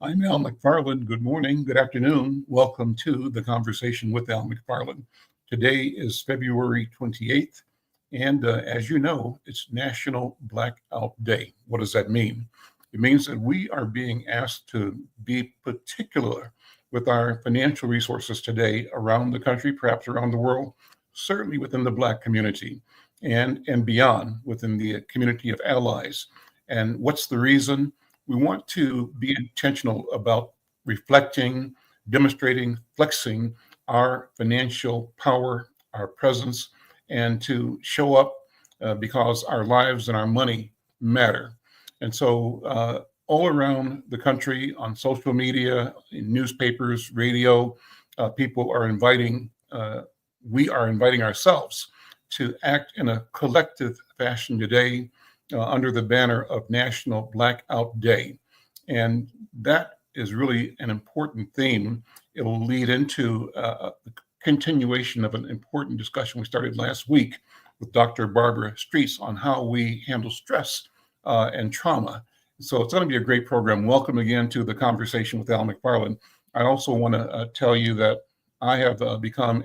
I'm Al McFarlane. Good morning, good afternoon. Welcome to the Conversation with Al McFarlane. Today is February 28th, and as you know, it's National Blackout Day. What does that mean? It means that we are being asked to be particular with our financial resources today around the country, perhaps around the world, certainly within the Black community and beyond within the community of allies. And what's the reason? We want to be intentional about reflecting, demonstrating, flexing our financial power, our presence, and to show up because our lives and our money matter. And so all around the country, on social media, in newspapers, radio, people are we are inviting ourselves to act in a collective fashion today under the banner of National Blackout Day. And that is really an important theme. It'll lead into the continuation of an important discussion we started last week with Dr. Barbara Streets on how we handle stress and trauma. So it's going to be a great program. Welcome again to the Conversation with Al McFarlane. I also want to tell you that I have become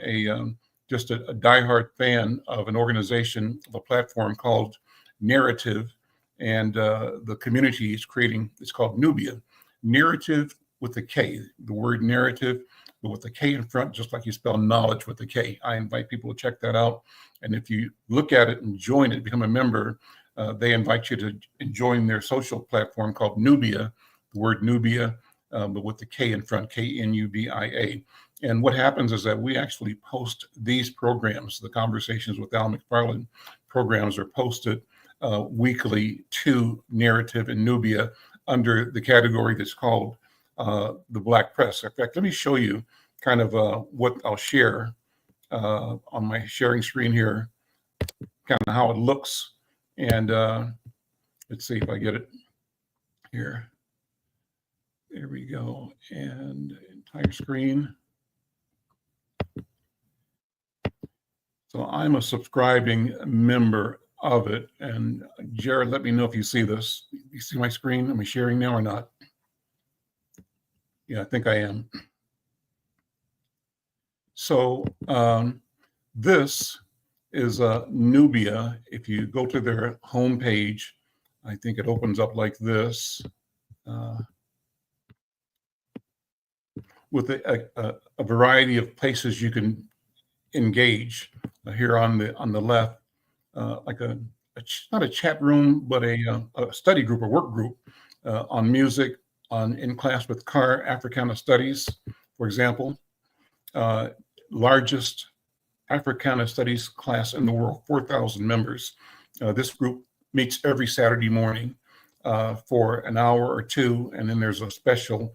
just a diehard fan of an organization, of a platform called Narrative, and the community is creating, it's called Nubia. Narrative with a K, the word narrative, but with a K in front, just like you spell knowledge with a K. I invite people to check that out. And if you look at it and join it, become a member, they invite you to join their social platform called Nubia, the word Nubia, but with the K in front, Knubia. And what happens is that we actually post these programs. The Conversations with Al McFarlane programs are posted weekly to Narrative and Nubia under the category that's called the Black Press. In fact, let me show you kind of what I'll share on my sharing screen here, kind of how it looks. And let's see if I get it here. There we go. And entire screen. So I'm a subscribing member of it. And Jared, let me know if you see this. You see my screen? Am I sharing now or not? Yeah, I think I am. So this is Nubia. If you go to their homepage, I think it opens up like this with a variety of places you can engage. Here on the left, like not a chat room, but a study group, a work group on music, on In Class with Car, Africana Studies, for example. Largest Africana Studies class in the world, 4,000 members. This group meets every Saturday morning for an hour or two, and then there's a special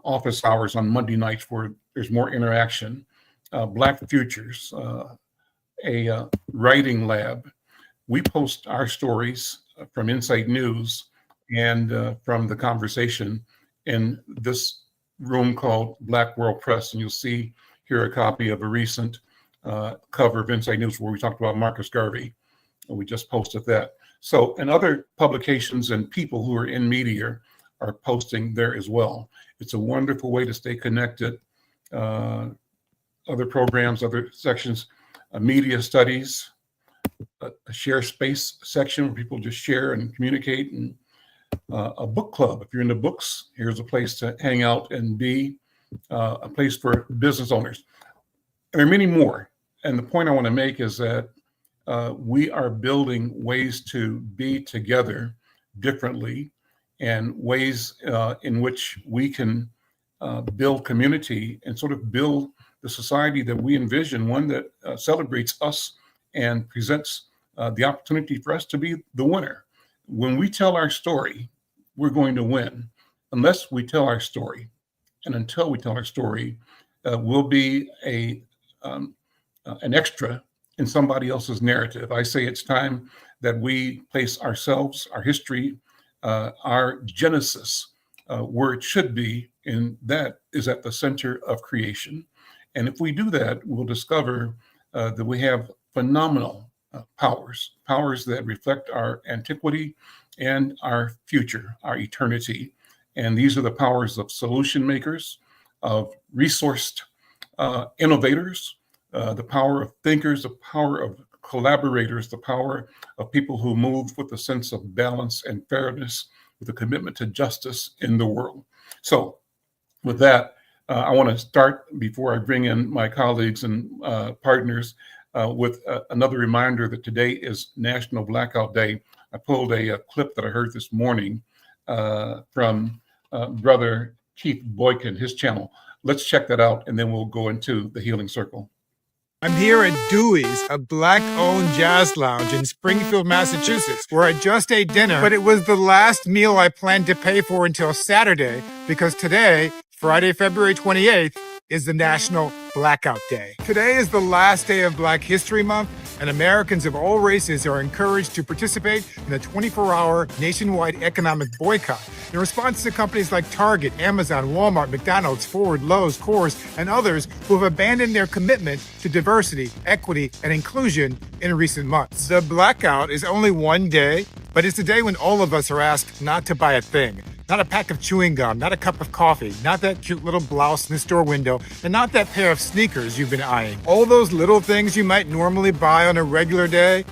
office hours on Monday nights where there's more interaction. Black Futures, a writing lab. We post our stories from Insight News and from the conversation in this room called Black World Press. And you'll see here a copy of a recent cover of Insight News where we talked about Marcus Garvey. And we just posted that. So, and other publications and people who are in media are posting there as well. It's a wonderful way to stay connected. Other programs, other sections, media studies, a share space section where people just share and communicate, and a book club. If you're into books, here's a place to hang out and be, a place for business owners. And there are many more. And the point I want to make is that we are building ways to be together differently, and ways in which we can build community and sort of build the society that we envision, one that celebrates us and presents the opportunity for us to be the winner. When we tell our story, we're going to win. Unless we tell our story, and until we tell our story, will be an extra in somebody else's narrative. I say it's time that we place ourselves, our history, our genesis, where it should be, and that is at the center of creation. And if we do that, we'll discover that we have phenomenal powers that reflect our antiquity and our future, our eternity. And these are the powers of solution makers, of resourced innovators, the power of thinkers, the power of collaborators, the power of people who move with a sense of balance and fairness, with a commitment to justice in the world. So with that, I want to start, before I bring in my colleagues and partners, with another reminder that today is National Blackout Day. I pulled a clip that I heard this morning from Brother Keith Boykin, his channel. Let's check that out, and then we'll go into the Healing Circle. I'm here at Dewey's, a Black-owned jazz lounge in Springfield, Massachusetts, where I just ate dinner, but it was the last meal I planned to pay for until Saturday, because today, Friday, February 28th, is the National Blackout Day. Today is the last day of Black History Month, and Americans of all races are encouraged to participate in a 24-hour nationwide economic boycott in response to companies like Target, Amazon, Walmart, McDonald's, Ford, Lowe's, Coors, and others who have abandoned their commitment to diversity, equity, and inclusion in recent months. The blackout is only one day, but it's a day when all of us are asked not to buy a thing. Not a pack of chewing gum, not a cup of coffee, not that cute little blouse in the store window, and not that pair of sneakers you've been eyeing. All those little things you might normally buy on a regular day,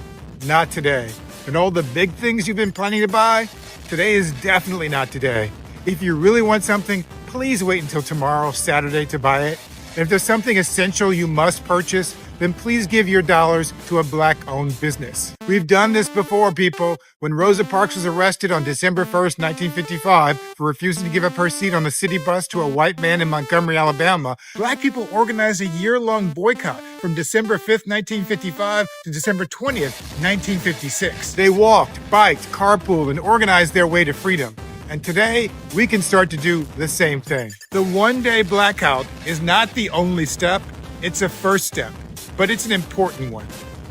not today. And all the big things you've been planning to buy, today is definitely not today. If you really want something, please wait until tomorrow, Saturday, to buy it. And if there's something essential you must purchase, then please give your dollars to a Black-owned business. We've done this before, people. When Rosa Parks was arrested on December 1st, 1955, for refusing to give up her seat on the city bus to a white man in Montgomery, Alabama, Black people organized a year-long boycott from December 5th, 1955 to December 20th, 1956. They walked, biked, carpooled, and organized their way to freedom. And today, we can start to do the same thing. The one-day blackout is not the only step, it's a first step. But it's an important one.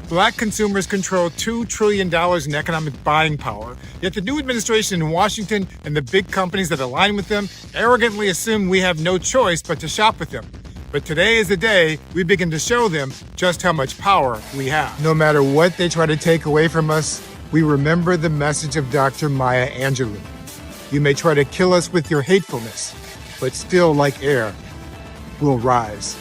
Black consumers control $2 trillion in economic buying power, yet the new administration in Washington and the big companies that align with them arrogantly assume we have no choice but to shop with them. But today is the day we begin to show them just how much power we have. No matter what they try to take away from us, we remember the message of Dr. Maya Angelou. You may try to kill us with your hatefulness, but still, like air, we'll rise.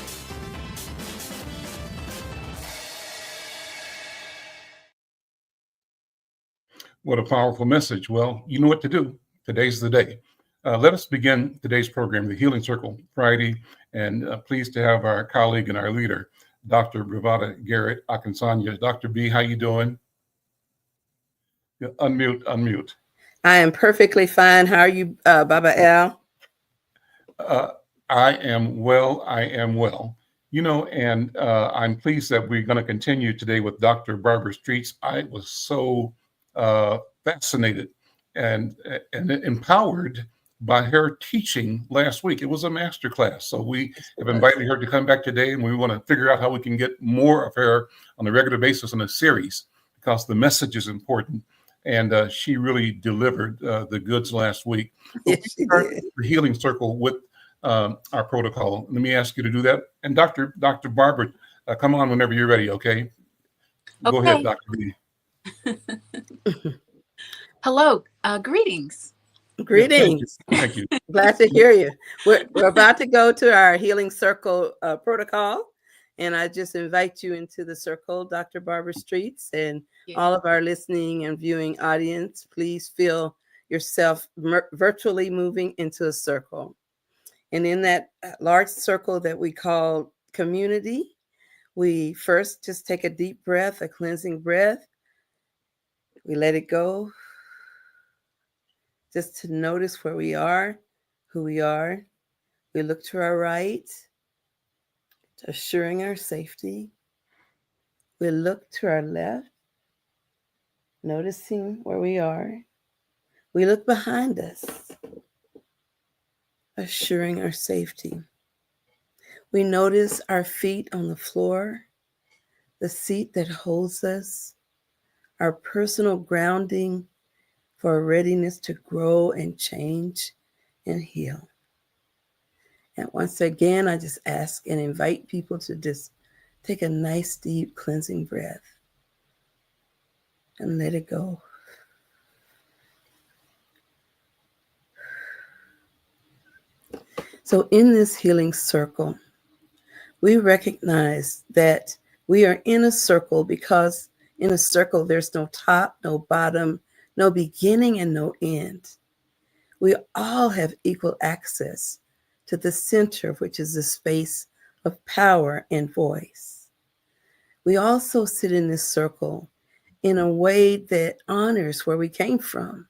What a powerful message. Well, you know what to do. Today's the day. Let us begin today's program, the Healing Circle Friday, and pleased to have our colleague and our leader, Dr. Bravada Garrett-Akinsanya. Dr. B, how you doing? Yeah, unmute. I am perfectly fine. How are you, Baba Al? I am well. You know, and I'm pleased that we're going to continue today with Dr. Barbara Streets. I was so fascinated and empowered by her teaching last week. It was a masterclass. So we have invited her to come back today, and we want to figure out how we can get more of her on a regular basis in a series, because the message is important. And she really delivered the goods last week. Yes, she did. The Healing Circle with our protocol. Let me ask you to do that. And Dr. Barbara, come on whenever you're ready, okay? Go ahead, Dr. B. Hello, greetings. Greetings. Thank you. Glad to hear you. We're about to go to our Healing Circle protocol, and I just invite you into the circle, Dr. Barbara Streets, and all of our listening and viewing audience. Please feel yourself virtually moving into a circle. And in that large circle that we call community, we first just take a deep breath, a cleansing breath. We let it go, just to notice where we are, who we are. We look to our right, assuring our safety. We look to our left, noticing where we are. We look behind us, assuring our safety. We notice our feet on the floor, the seat that holds us, our personal grounding for a readiness to grow and change and heal. And once again, I just ask and invite people to just take a nice, deep, cleansing breath and let it go. So in this healing circle, we recognize that we are in a circle because in a circle, there's no top, no bottom, no beginning, and no end. We all have equal access to the center, which is the space of power and voice. We also sit in this circle in a way that honors where we came from.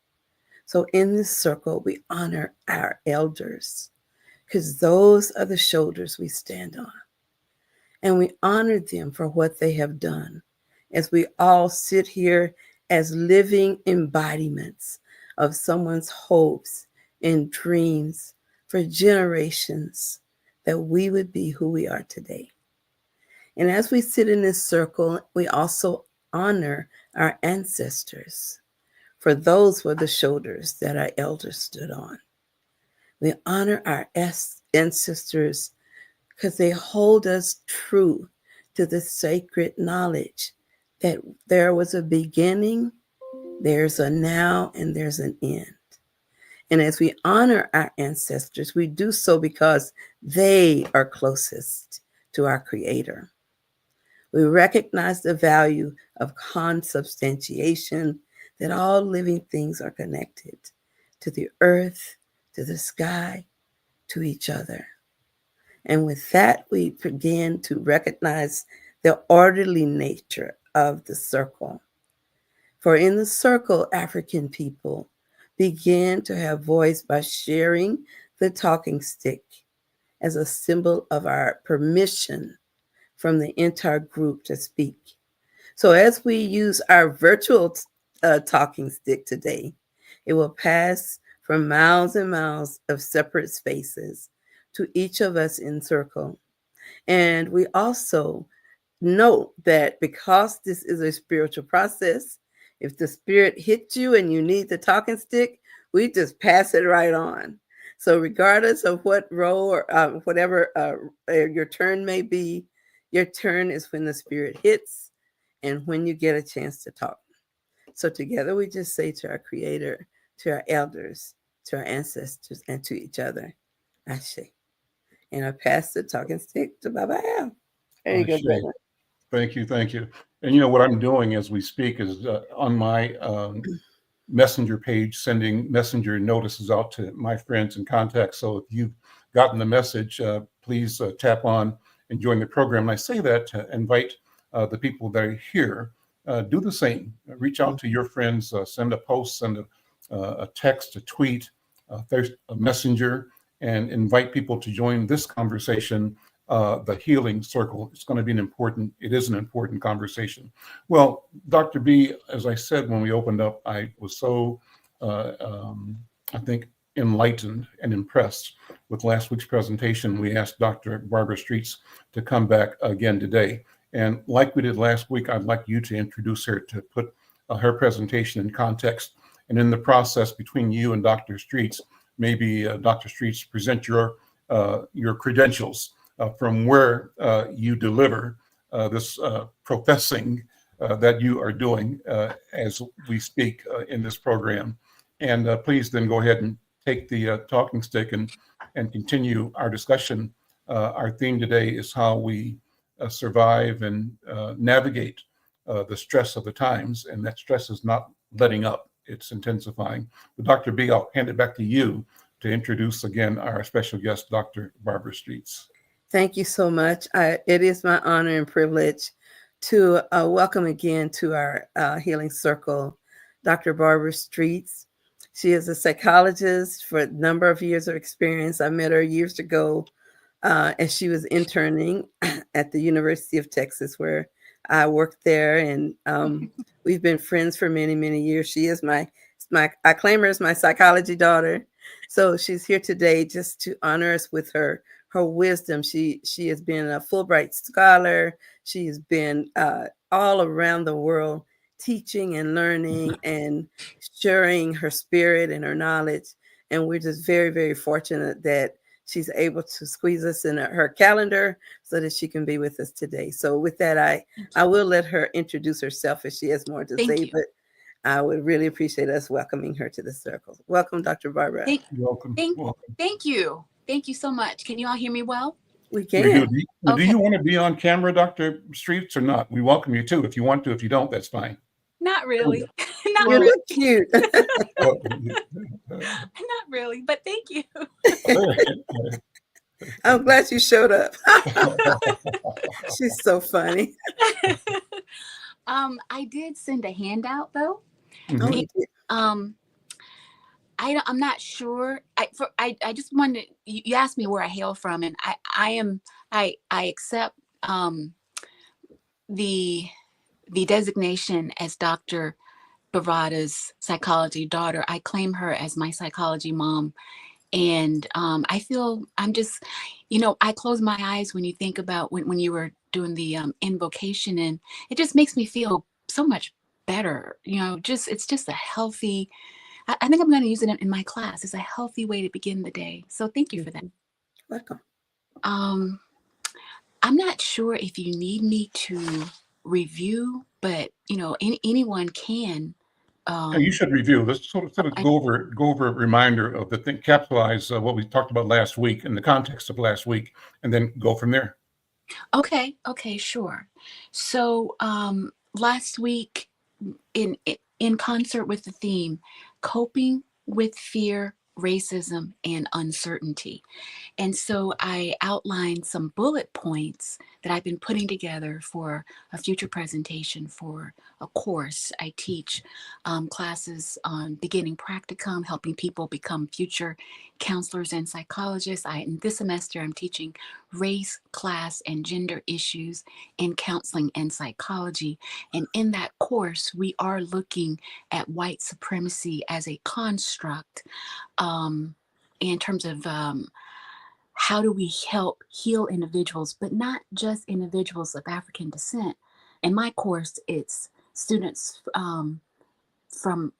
So in this circle, we honor our elders because those are the shoulders we stand on. And we honor them for what they have done as we all sit here as living embodiments of someone's hopes and dreams for generations that we would be who we are today. And as we sit in this circle, we also honor our ancestors, for those were the shoulders that our elders stood on. We honor our ancestors because they hold us true to the sacred knowledge that there was a beginning, there's a now, and there's an end. And as we honor our ancestors, we do so because they are closest to our Creator. We recognize the value of consubstantiation, that all living things are connected to the earth, to the sky, to each other. And with that, we begin to recognize the orderly nature of the circle. For in the circle, African people began to have voice by sharing the talking stick as a symbol of our permission from the entire group to speak. So as we use our virtual talking stick today, it will pass from miles and miles of separate spaces to each of us in circle. And we also note that because this is a spiritual process, if the spirit hits you and you need the talking stick, we just pass it right on. So regardless of what role or whatever your turn may be, your turn is when the spirit hits and when you get a chance to talk. So together we just say to our Creator, to our elders, to our ancestors, and to each other, Ashe. And I pass the talking stick to Baba Al. There you go, Ashe. brother. Thank you. Thank you. And you know what I'm doing as we speak is on my messenger page, sending messenger notices out to my friends and contacts. So if you've gotten the message, please tap on and join the program. And I say that to invite the people that are here, do the same. Reach out to your friends, send a post, send a text, a tweet, a messenger, and invite people to join this conversation, the healing circle. It's going to be it is an important conversation. Well, Dr. B, as I said when we opened up, I was so, I think, enlightened and impressed with last week's presentation. We asked Dr. Barbara Streets to come back again today. And like we did last week, I'd like you to introduce her, to put her presentation in context. And in the process between you and Dr. Streets, maybe Dr. Streets, present your credentials from where you deliver this professing that you are doing as we speak in this program. And please then go ahead and take the talking stick and continue our discussion. Our theme today is how we survive and navigate the stress of the times. And that stress is not letting up, it's intensifying. But Dr. B, I'll hand it back to you to introduce again our special guest, Dr. Barbara Streets. Thank you so much. It is my honor and privilege to welcome again to our Healing Circle, Dr. Barbara Streets. She is a psychologist for a number of years of experience. I met her years ago as she was interning at the University of Texas, where I worked there. And we've been friends for many, many years. She is I claim her as my psychology daughter. So she's here today just to honor us with her her wisdom. She has been a Fulbright scholar. She has been all around the world teaching and learning and sharing her spirit and her knowledge. And we're just very, very fortunate that she's able to squeeze us in her calendar so that she can be with us today. So with that, I will let her introduce herself if she has more to say, but I would really appreciate us welcoming her to the circle. Welcome, Dr. Barbara. Welcome. Thank you. Thank you so much. Can you all hear me well? We can. We do. Do you want to be on camera, Dr. Streets, or not? We welcome you too. If you want to, if you don't, that's fine. Not really. Not you really. Look cute. Not really, but thank you. I'm glad you showed up. She's so funny. I did send a handout though. Mm-hmm. I'm not sure. I just wanted you asked me where I hail from, and I accept the designation as Dr. Bravada's psychology daughter. I claim her as my psychology mom. And I feel I'm just, I close my eyes when you think about when you were doing the invocation, and it just makes me feel so much better. It's just a healthy, I think I'm going to use it in my class. It's a healthy way to begin the day. So thank you for that. Welcome. I'm not sure if you need me to review, but anyone can. You should review. Let's sort of go over a reminder of the thing, capitalize what we talked about last week in the context of last week, and then go from there. Okay, sure. So last week, in concert with the theme, coping with fear, racism, and uncertainty. And so I outlined some bullet points that I've been putting together for a future presentation for a course. I teach classes on beginning practicum, helping people become future counselors and psychologists. In this semester, I'm teaching race, class, and gender issues in counseling and psychology. And in that course, we are looking at white supremacy as a construct in terms of how do we help heal individuals, but not just individuals of African descent. In my course, it's students from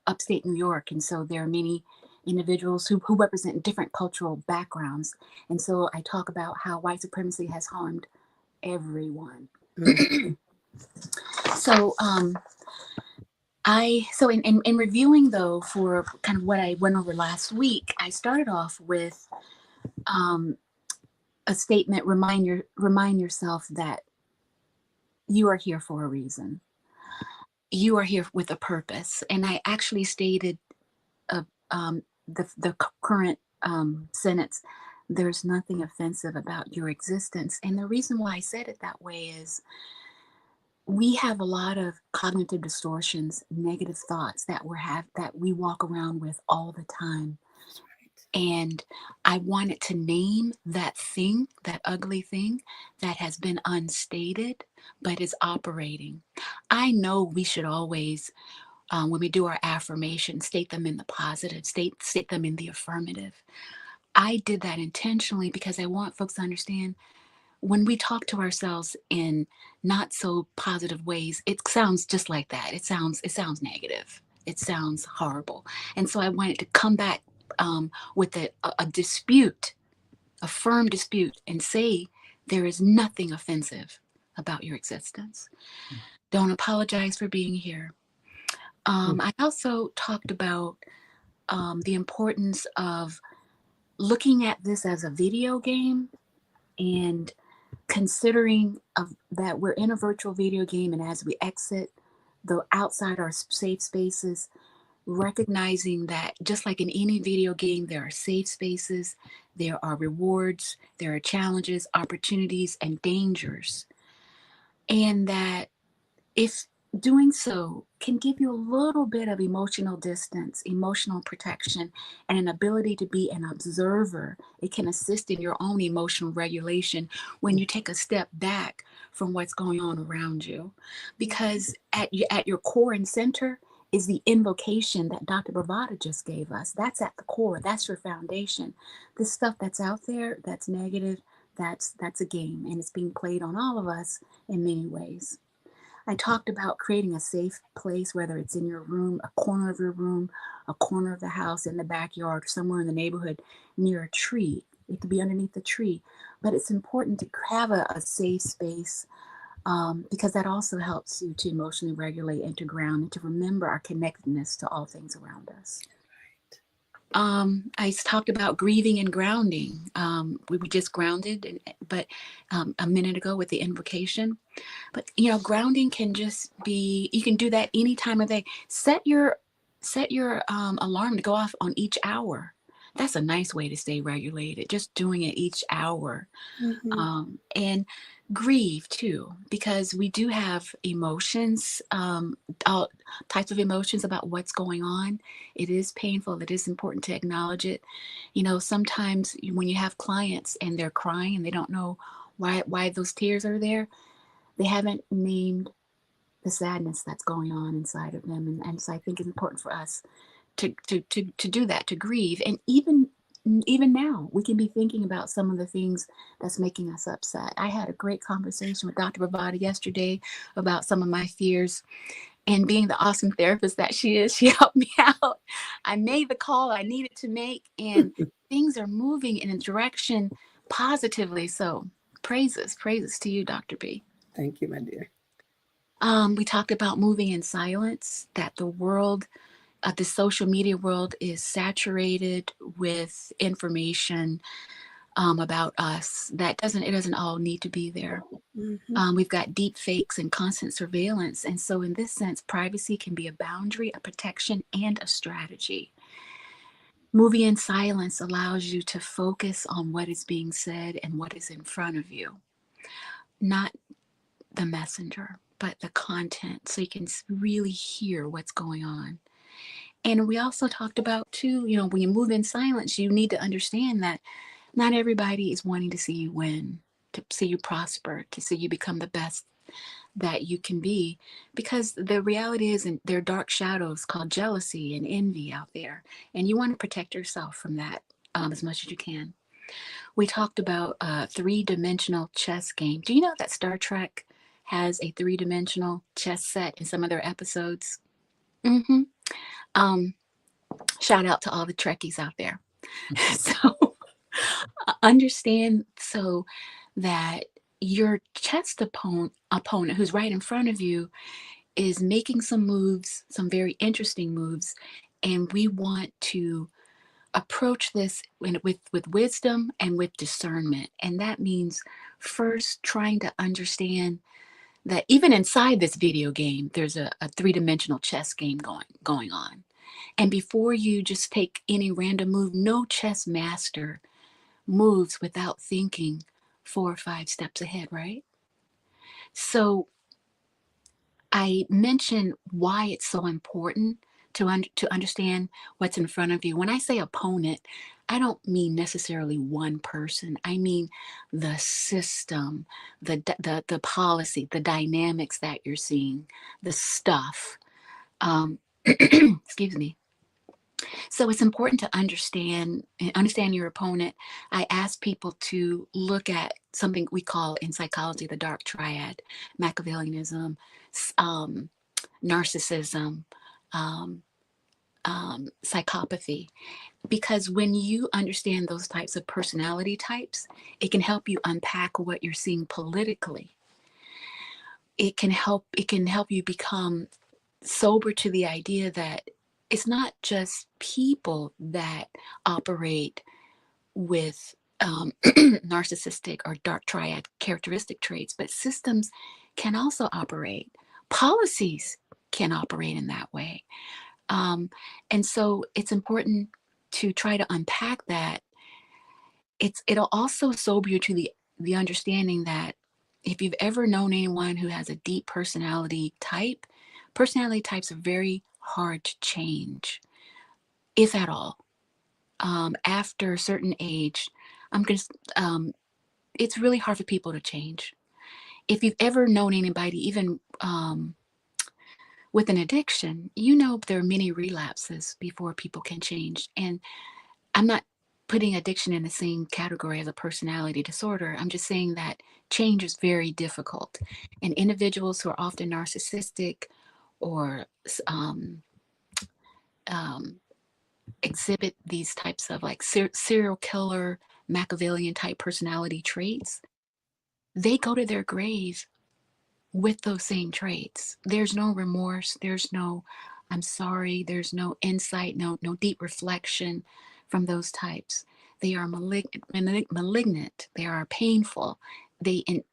upstate New York. And so there are many individuals who represent different cultural backgrounds. And so I talk about how white supremacy has harmed everyone. So in reviewing though, for kind of what I went over last week, I started off with a statement: remind yourself that you are here for a reason. You are here with a purpose. And I actually stated the current sentence: there's nothing offensive about your existence. And the reason why I said it that way is we have a lot of cognitive distortions, negative thoughts that we walk around with all the time. And I wanted to name that thing, that ugly thing that has been unstated, but is operating. I know we should always, when we do our affirmations, state them in the positive, state them in the affirmative. I did that intentionally because I want folks to understand when we talk to ourselves in not so positive ways, it sounds just like that. It sounds negative. It sounds horrible. And so I wanted to come back with a dispute, a firm dispute, and say there is nothing offensive about your existence. Don't apologize for being here. I also talked about the importance of looking at this as a video game and considering that we're in a virtual video game, and as we exit outside our safe spaces, recognizing that just like in any video game, there are safe spaces, there are rewards, there are challenges, opportunities, and dangers. And that if doing so can give you a little bit of emotional distance, emotional protection, and an ability to be an observer, it can assist in your own emotional regulation when you take a step back from what's going on around you. Because at your core and center is the invocation that Dr. Bravada just gave us. That's at the core. That's your foundation. This stuff that's out there, that's negative, that's a game, and it's being played on all of us in many ways. I talked about creating a safe place, whether it's in your room, a corner of your room, a corner of the house, in the backyard, somewhere in the neighborhood, near a tree. It could be underneath the tree, but it's important to have a safe space, because that also helps you to emotionally regulate and to ground and to remember our connectedness to all things around us. I talked about grieving and grounding. We were just grounded, but a minute ago with the invocation. But grounding can just be, you can do that any time of day. Set your alarm to go off on each hour. That's a nice way to stay regulated, just doing it each hour. And grieve too, because we do have emotions, all types of emotions about what's going on. It is painful. It is important to acknowledge it. Sometimes when you have clients and they're crying and they don't know why those tears are there, they haven't named the sadness that's going on inside of them. And so I think it's important for us to do that, to grieve. And even now, we can be thinking about some of the things that's making us upset. I had a great conversation with Dr. Bravada yesterday about some of my fears, and being the awesome therapist that she is, she helped me out. I made the call I needed to make, and things are moving in a direction positively. So praises to you, Dr. B. Thank you, my dear. We talked about moving in silence, that the world, the social media world, is saturated with information about us it doesn't all need to be there. We've got deep fakes and constant surveillance. And so in this sense, privacy can be a boundary, a protection, and a strategy. Moving in silence allows you to focus on what is being said and what is in front of you, not the messenger, but the content, so you can really hear what's going on. And we also talked about too, when you move in silence, you need to understand that not everybody is wanting to see you win, to see you prosper, to see you become the best that you can be, because the reality is, there are dark shadows called jealousy and envy out there, and you want to protect yourself from that as much as you can. We talked about a 3-dimensional chess game. Do you know that Star Trek has a 3-dimensional chess set in some of their episodes? Shout out to all the Trekkies out there. So understand so that your chess opponent who's right in front of you is making some moves, some very interesting moves, and we want to approach this with wisdom and with discernment. And that means first trying to understand that even inside this video game, there's a 3-dimensional chess game going on. And before you just take any random move, no chess master moves without thinking 4 or 5 steps ahead, right? So I mentioned why it's so important to understand what's in front of you. When I say opponent, I don't mean necessarily one person. I mean the system, the policy, the dynamics that you're seeing, the stuff. Excuse me. So it's important to understand your opponent. I ask people to look at something we call in psychology the dark triad: Machiavellianism, narcissism, psychopathy. Because when you understand those types of personality types, it can help you unpack what you're seeing politically. It can help you become sober to the idea that it's not just people that operate with narcissistic or dark triad characteristic traits, but systems can also operate. Policies can operate in that way. And so it's important to try to unpack that. It'll also sober you to the understanding that if you've ever known anyone who has a deep personality types are very hard to change, if at all. After a certain age, it's really hard for people to change. If you've ever known anybody, even with an addiction, you know, there are many relapses before people can change. And I'm not putting addiction in the same category as a personality disorder. I'm just saying that change is very difficult. And individuals who are often narcissistic or exhibit these types of like serial killer, Machiavellian type personality traits, they go to their grave with those same traits. There's no remorse. There's no, I'm sorry. There's no insight, no deep reflection from those types. They are malignant. They are painful. And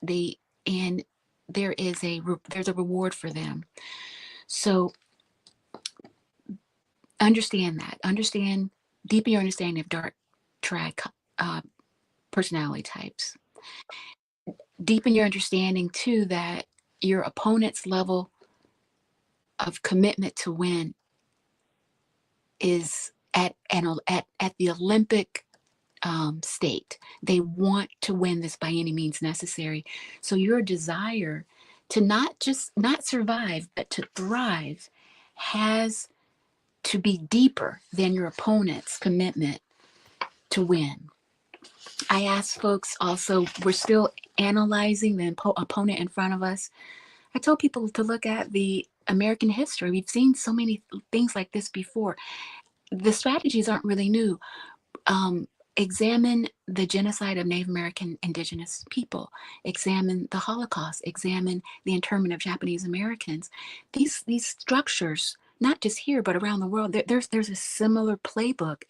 there's a reward for them. So understand that. Deepen your understanding of dark triad personality types. Deepen your understanding too that your opponent's level of commitment to win is at the Olympic state. They want to win this by any means necessary. So your desire to not survive, but to thrive has to be deeper than your opponent's commitment to win. I ask folks also, we're still analyzing the opponent in front of us. I told people to look at the American history. We've seen so many things like this before. The strategies aren't really new. Examine the genocide of Native American indigenous people. Examine the Holocaust. Examine the internment of Japanese Americans. These structures, not just here but around the world, there's a similar playbook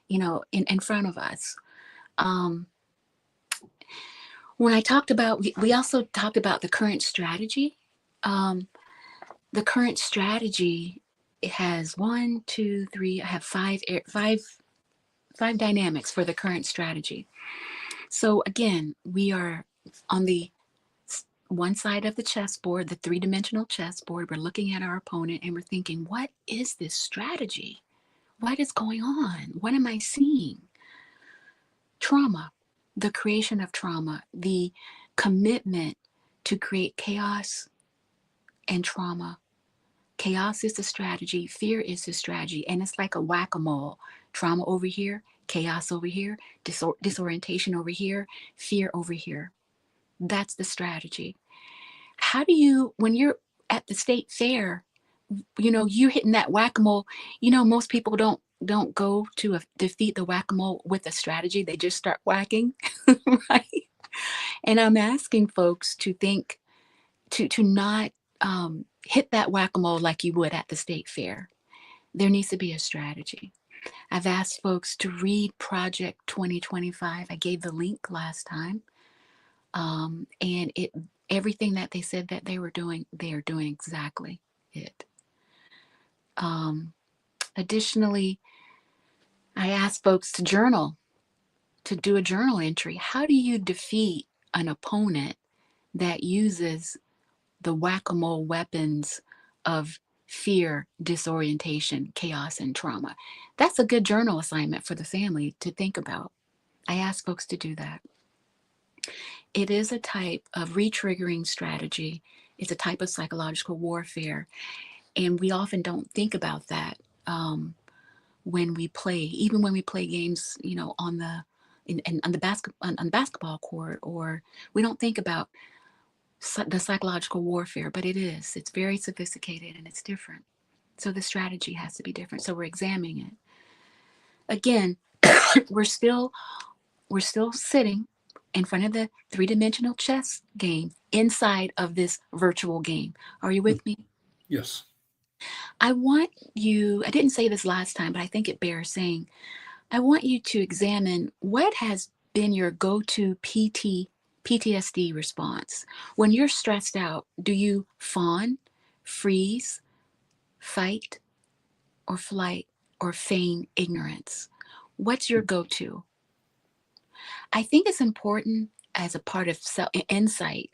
in front of us. When I talked about, we also talked about the current strategy. The current strategy, it has I have five dynamics for the current strategy. So again, we are on the one side of the chessboard, the three-dimensional chessboard. We're looking at our opponent and we're thinking, what is this strategy? What is going on? What am I seeing? Trauma, the creation of trauma, the commitment to create chaos and trauma. Chaos is the strategy, fear is the strategy, and it's like a whack-a-mole. Trauma over here, chaos over here, disorientation over here, fear over here. That's the strategy. How do you, when you're at the state fair, you're hitting that whack-a-mole, most people don't go to defeat the whack-a-mole with a strategy. They just start whacking, right? And I'm asking folks to think, to not hit that whack-a-mole like you would at the state fair. There needs to be a strategy. I've asked folks to read Project 2025. I gave the link last time. And everything that they said that they were doing, they are doing exactly it. Additionally, I asked folks to journal, to do a journal entry. How do you defeat an opponent that uses the whack-a-mole weapons of fear, disorientation, chaos, and trauma? That's a good journal assignment for the family to think about. I ask folks to do that. It is a type of re-triggering strategy. It's a type of psychological warfare. And we often don't think about that when we play, even when we play games, on the basketball court, or we don't think about the psychological warfare, but it's very sophisticated and it's different. So the strategy has to be different. So we're examining it. Again, we're still sitting in front of the three-dimensional chess game inside of this virtual game. Are you with me? Yes. I want you, I didn't say this last time, but I think it bears saying, I want you to examine what has been your go-to PTSD response. When you're stressed out, do you fawn, freeze, fight, or flight, or feign ignorance? What's your go-to? I think it's important as a part of insight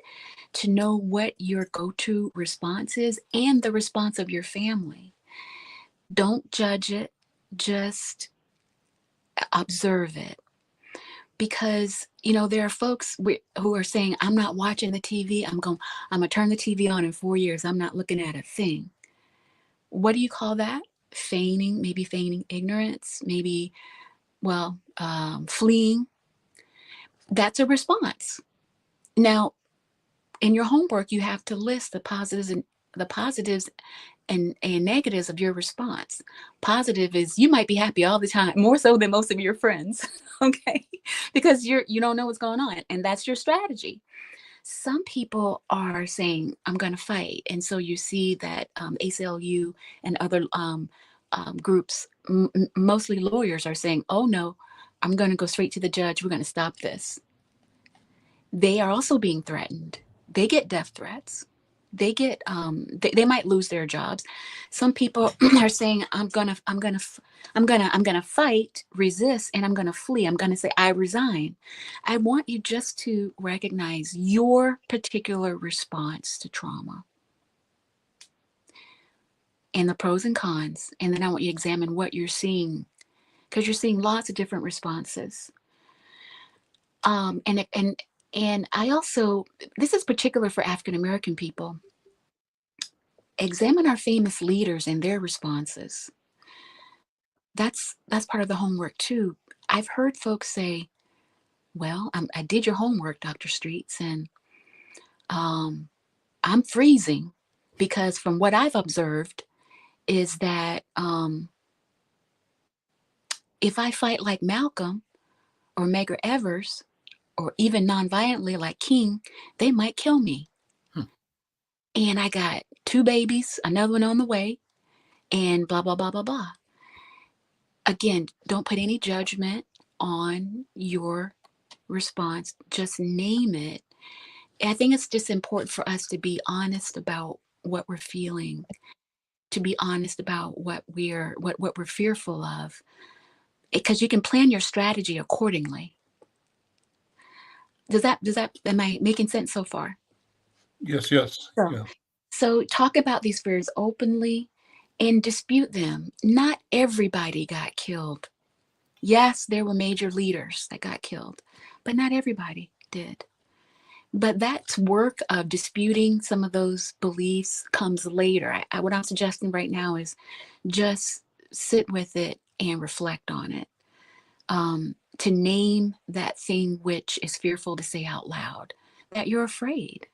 to know what your go-to response is and the response of your family. Don't judge it, just observe it. Because, there are folks who are saying, I'm not watching the TV. I'm going to turn the TV on in 4 years. I'm not looking at a thing. what do you call that? Maybe feigning ignorance, maybe, fleeing. That's a response. Now, in your homework, you have to list the positives and negatives of your response. Positive is you might be happy all the time, more so than most of your friends, okay? Because you don't know what's going on, and that's your strategy. Some people are saying, I'm going to fight. And so you see that ACLU and other groups, mostly lawyers, are saying, oh no, I'm going to go straight to the judge. We're going to stop this. They are also being threatened. They get death threats. They get they might lose their jobs. Some people are saying, I'm gonna fight, resist, and I'm gonna flee. I'm gonna say I resign. I want you just to recognize your particular response to trauma and the pros and cons, and then I want you to examine what you're seeing, because you're seeing lots of different responses. And I also, this is particular for African American people. Examine our famous leaders and their responses. That's part of the homework too. I've heard folks say, well, I did your homework, Dr. Streets, and I'm freezing because from what I've observed is that if I fight like Malcolm or Medgar Evers, or even nonviolently like King, they might kill me. And I got 2 babies, another one on the way, and blah, blah, blah, blah, blah. Again, don't put any judgment on your response. Just name it. I think it's just important for us to be honest about what we're feeling, to be honest about what we're fearful of, because you can plan your strategy accordingly. Am I making sense so far? Yes. Yeah. So talk about these fears openly and dispute them. Not everybody got killed. Yes, there were major leaders that got killed, but not everybody did. But that work of disputing some of those beliefs comes later. What I'm suggesting right now is just sit with it and reflect on it. To name that thing which is fearful to say out loud, that you're afraid.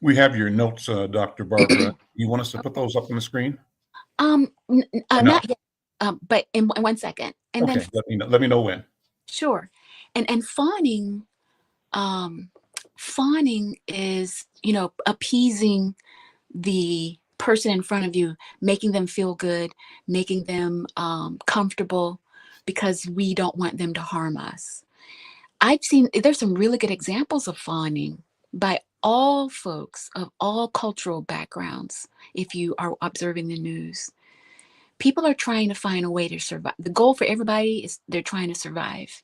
We have your notes, Dr. Barbara. You want us to put those up on the screen? No. Not yet, but in 1 second. And okay, then let me know when. Sure. And fawning is, appeasing the person in front of you, making them feel good, making them comfortable, because we don't want them to harm us. There's some really good examples of fawning by all folks of all cultural backgrounds. If you are observing the news, people are trying to find a way to survive. The goal for everybody is they're trying to survive.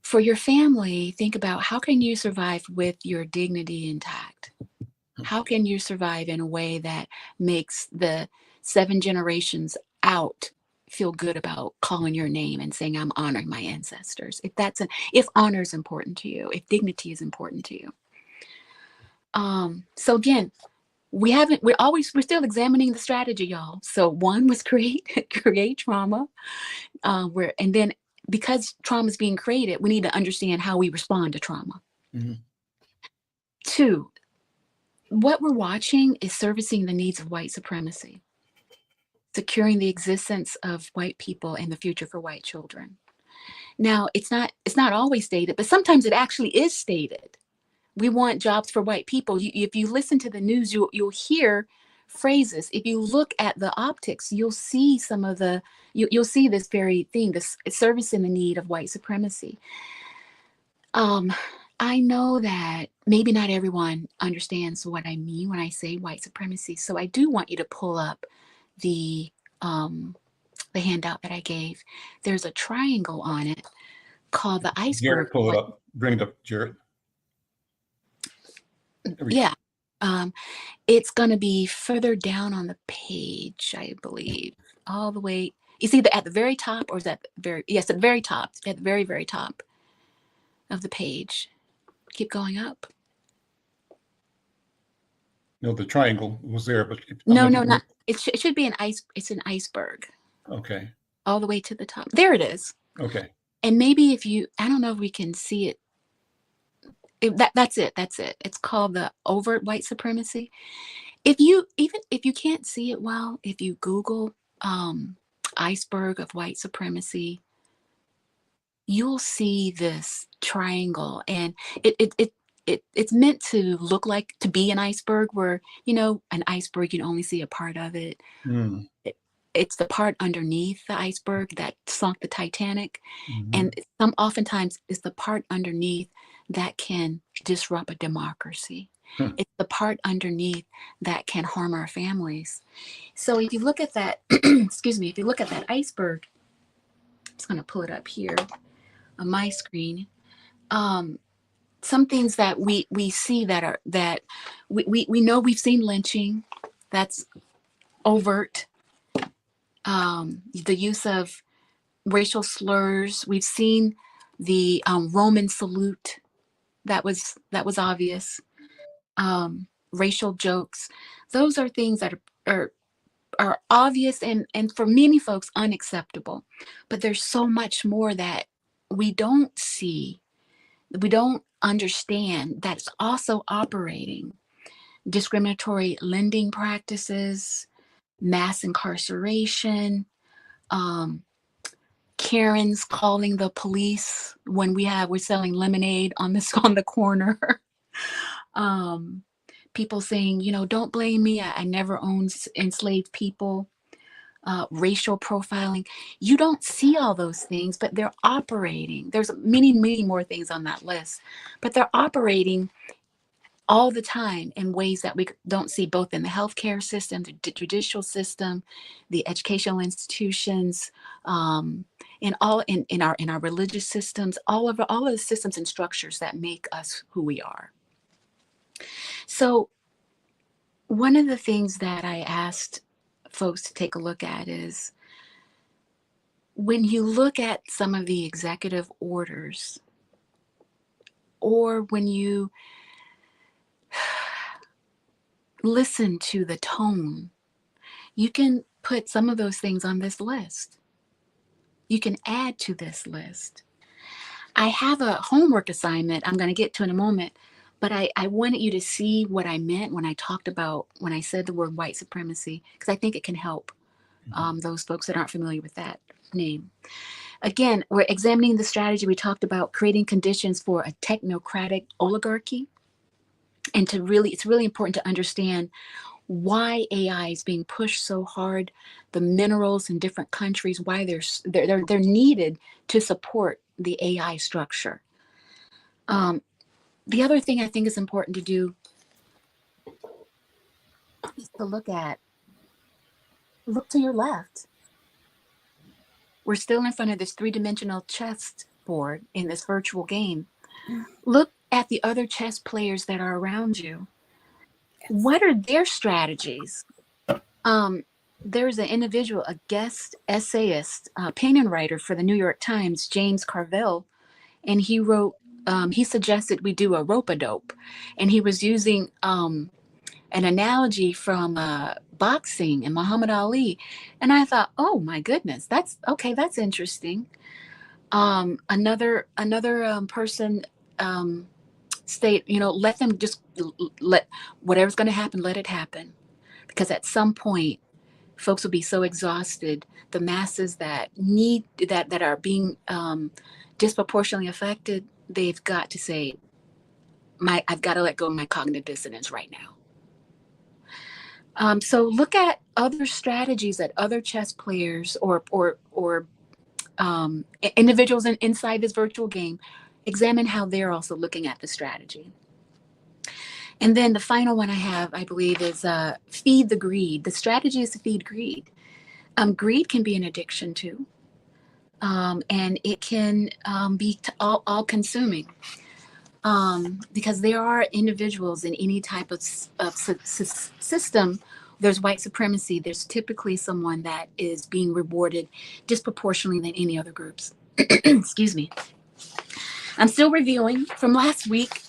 For your family, think about, how can you survive with your dignity intact? How can you survive in a way that makes the 7 generations out feel good about calling your name and saying, I'm honoring my ancestors? If honor is important to you, if dignity is important to you. So again, we're still examining the strategy, y'all. So 1 was create trauma, and then because trauma is being created, we need to understand how we respond to trauma. 2, what we're watching is servicing the needs of white supremacy, securing the existence of white people and the future for white children. Now, it's not always stated, but sometimes it actually is stated. We want jobs for white people. If you listen to the news, you'll hear phrases. If you look at the optics, you'll see you'll see this very thing, this servicing the need of white supremacy. I know that maybe not everyone understands what I mean when I say white supremacy. So I do want you to pull up the handout that I gave. There's a triangle on it called the iceberg. Jarrett, pull it up. Bring it up, Jarrett. Yeah. It's going to be further down on the page, I believe, all the way. Is either at the very top or is that at the very top, at the very, very top of the page. Keep going up. No, the triangle was there, but No, not it. It should be an ice. It's an iceberg Okay. all the way to the top. There it is. Okay. And maybe if you, I don't know if we can see it. That's it. That's it. It's called the overt white supremacy. Even if you can't see it well, if you Google iceberg of white supremacy, you'll see this triangle, and it's meant to look like, to be an iceberg, where, you know, an iceberg, you can only see a part of it. Mm. It's the part underneath the iceberg that sunk the Titanic. Mhm. And oftentimes it's the part underneath that can disrupt a democracy. Huh. It's the part underneath that can harm our families. So if you look at that, excuse me, if you look at that iceberg, I'm just going to pull it up here on my screen. Some things that we see that we know, we've seen lynching. That's overt. The use of racial slurs. We've seen the Roman salute. That was obvious. Racial jokes. Those are things that are obvious and for many folks unacceptable. But there's so much more that we don't see. We don't understand that's also operating. Discriminatory lending practices, mass incarceration, Karens calling the police when we're selling lemonade on the corner. People saying, you know, don't blame me. I never owned enslaved people. Racial profiling. You don't see all those things, but they're operating. There's many, many more things on that list, but they're operating all the time in ways that we don't see, both in the healthcare system, the judicial system, the educational institutions, in our religious systems, all of the systems and structures that make us who we are. So one of the things that I asked folks to take a look at is, when you look at some of the executive orders, or when you listen to the tone, you can put some of those things on this list. You can add to this list. I have a homework assignment I'm going to get to in a moment, but I wanted you to see what I meant when I said the word white supremacy, because I think it can help those folks that aren't familiar with that name. Again, we're examining the strategy. We talked about creating conditions for a technocratic oligarchy. And it's really important to understand why AI is being pushed so hard, the minerals in different countries, why they're needed to support the AI structure. The other thing I think is important to do is to look to your left. We're still in front of this 3-dimensional chessboard in this virtual game. Look at the other chess players that are around you. What are their strategies? There's an individual, a guest essayist, opinion writer for the New York Times, James Carville, and he wrote, he suggested we do a rope-a-dope, and he was using an analogy from boxing and Muhammad Ali, and I thought, oh my goodness, that's interesting. Another person state, you know, let them just let whatever's going to happen, let it happen, because at some point folks will be so exhausted, the masses that are being disproportionately affected, they've got to say, I've got to let go of my cognitive dissonance right now. So look at other strategies that other chess players or individuals inside this virtual game, examine how they're also looking at the strategy. And then the final one I have, I believe, is feed the greed. The strategy is to feed greed. Greed can be an addiction too. And it can be all-consuming. Because there are individuals in any type of system, there's white supremacy. There's typically someone that is being rewarded disproportionately than any other groups. Excuse me. I'm still reviewing from last week.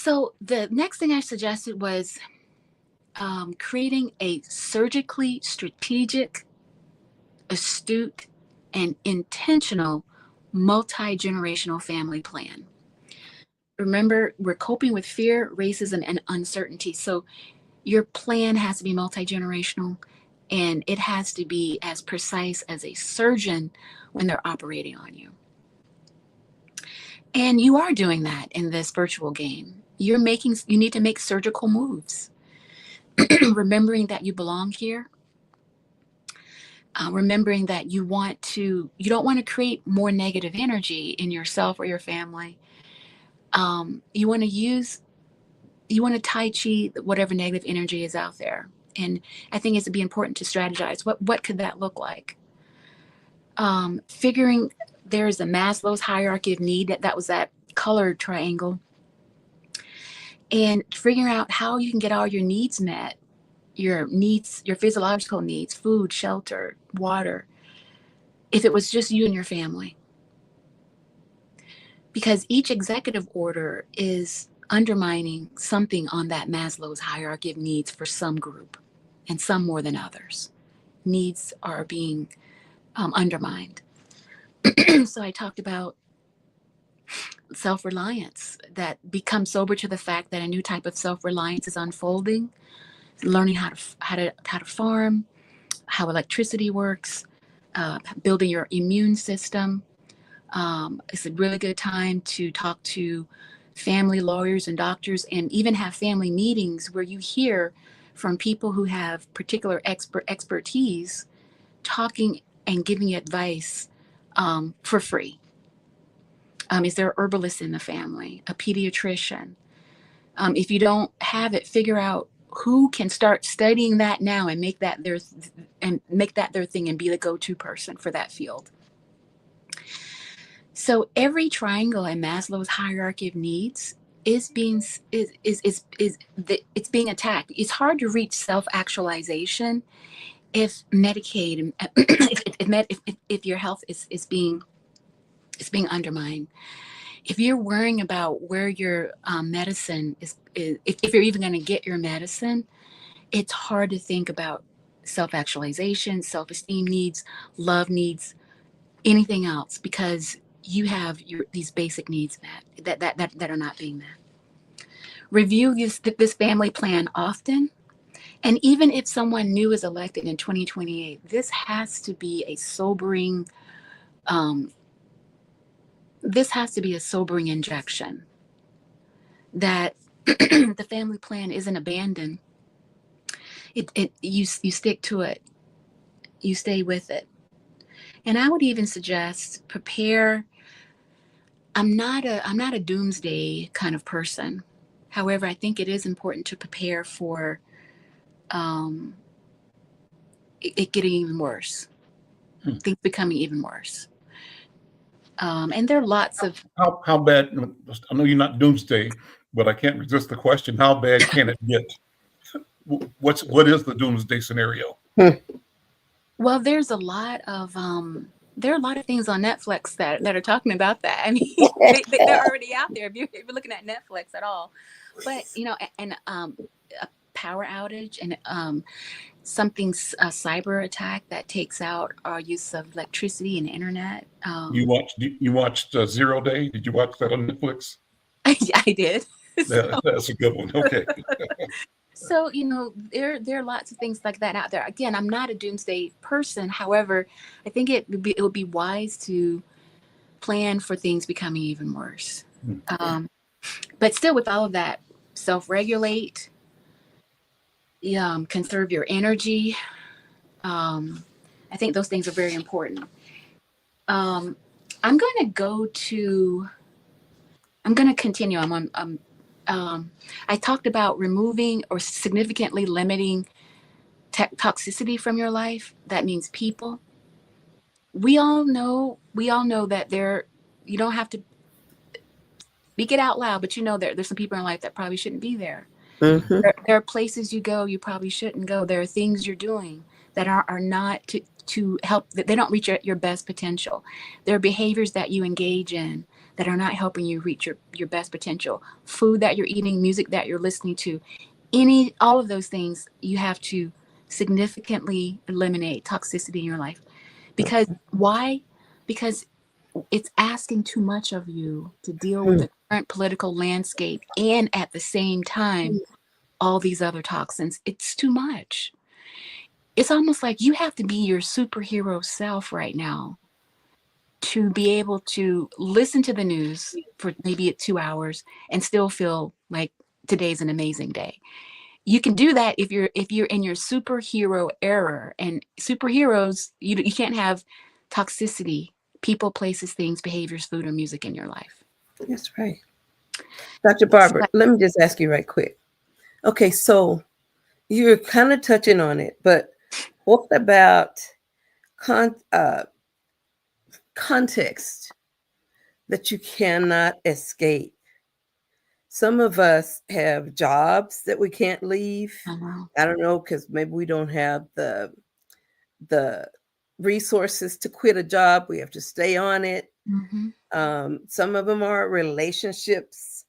So the next thing I suggested was creating a surgically strategic, astute, and intentional multi-generational family plan. Remember, we're coping with fear, racism, and uncertainty. So your plan has to be multi-generational, and it has to be as precise as a surgeon when they're operating on you. And you are doing that in this virtual game. You need to make surgical moves. Remembering that you belong here. Remembering that you don't want to create more negative energy in yourself or your family. You want to Tai Chi whatever negative energy is out there. And I think it'd be important to strategize. What could that look like? Figuring there's a Maslow's hierarchy of need, that was that colored triangle. And figuring out how you can get all your needs met, your physiological needs, food, shelter, water, if it was just you and your family. Because each executive order is undermining something on that Maslow's hierarchy of needs for some group, and some more than others. Needs are being undermined. So I talked about self-reliance, that become sober to the fact that a new type of self-reliance is unfolding, learning how to farm, how electricity works, building your immune system. It's a really good time to talk to family lawyers and doctors, and even have family meetings where you hear from people who have particular expertise talking and giving you advice for free. Is there an herbalist in the family, a pediatrician? If you don't have it, figure out who can start studying that now and make that their thing and be the go-to person for that field. So every triangle in Maslow's hierarchy of needs is being attacked. It's hard to reach self-actualization if Medicaid, if your health is being undermined. If you're worrying about where your medicine is, if you're even going to get your medicine, it's hard to think about self-actualization, self-esteem needs, love needs, anything else, because you have these basic needs met that are not being met. Review this family plan often. And even if someone new is elected in 2028, this has to be a sobering injection that the family plan isn't abandoned. You stick to it. You stay with it. And I would even suggest prepare. I'm not a doomsday kind of person. However, I think it is important to prepare for it getting even worse. Things becoming even worse. And there are lots of how bad. I know you're not doomsday, but I can't resist the question: how bad can it get? What is the doomsday scenario? Well, there's a lot of things on Netflix that are talking about that. I mean, they're already out there if you're looking at Netflix at all. But and a power outage and a cyber attack that takes out our use of electricity and internet. You watched 0 Day? Did you watch that on Netflix? I did. That's a good one. Okay. So, there are lots of things like that out there. Again, I'm not a doomsday person. However, I think it would be wise to plan for things becoming even worse. But still, with all of that, self-regulate, conserve your energy. I think those things are very important. I'm going to continue. I talked about removing or significantly limiting toxicity from your life. That means people. We all know that you don't have to speak it out loud, but there's some people in life that probably shouldn't be there. Mm-hmm. There are places you go you probably shouldn't go. There are things you're doing that are not to help, that they don't reach your best potential. There are behaviors that you engage in that are not helping you reach your best potential. Food that you're eating, music that you're listening to, all of those things, you have to significantly eliminate toxicity in your life. Because why? Because it's asking too much of you to deal with the current political landscape and at the same time all these other toxins. It's too much. It's almost like you have to be your superhero self right now to be able to listen to the news for maybe 2 hours and still feel like today's an amazing day. You can do that if you're in your superhero era. And superheroes, you can't have toxicity, people, places, things, behaviors, food, or music in your life. That's right. Dr. Barber, let me just ask you right quick. Okay, so you're kind of touching on it, but what about context that you cannot escape? Some of us have jobs that we can't leave. I don't know, because maybe we don't have the resources to quit a job. We have to stay on it. Some of them are relationships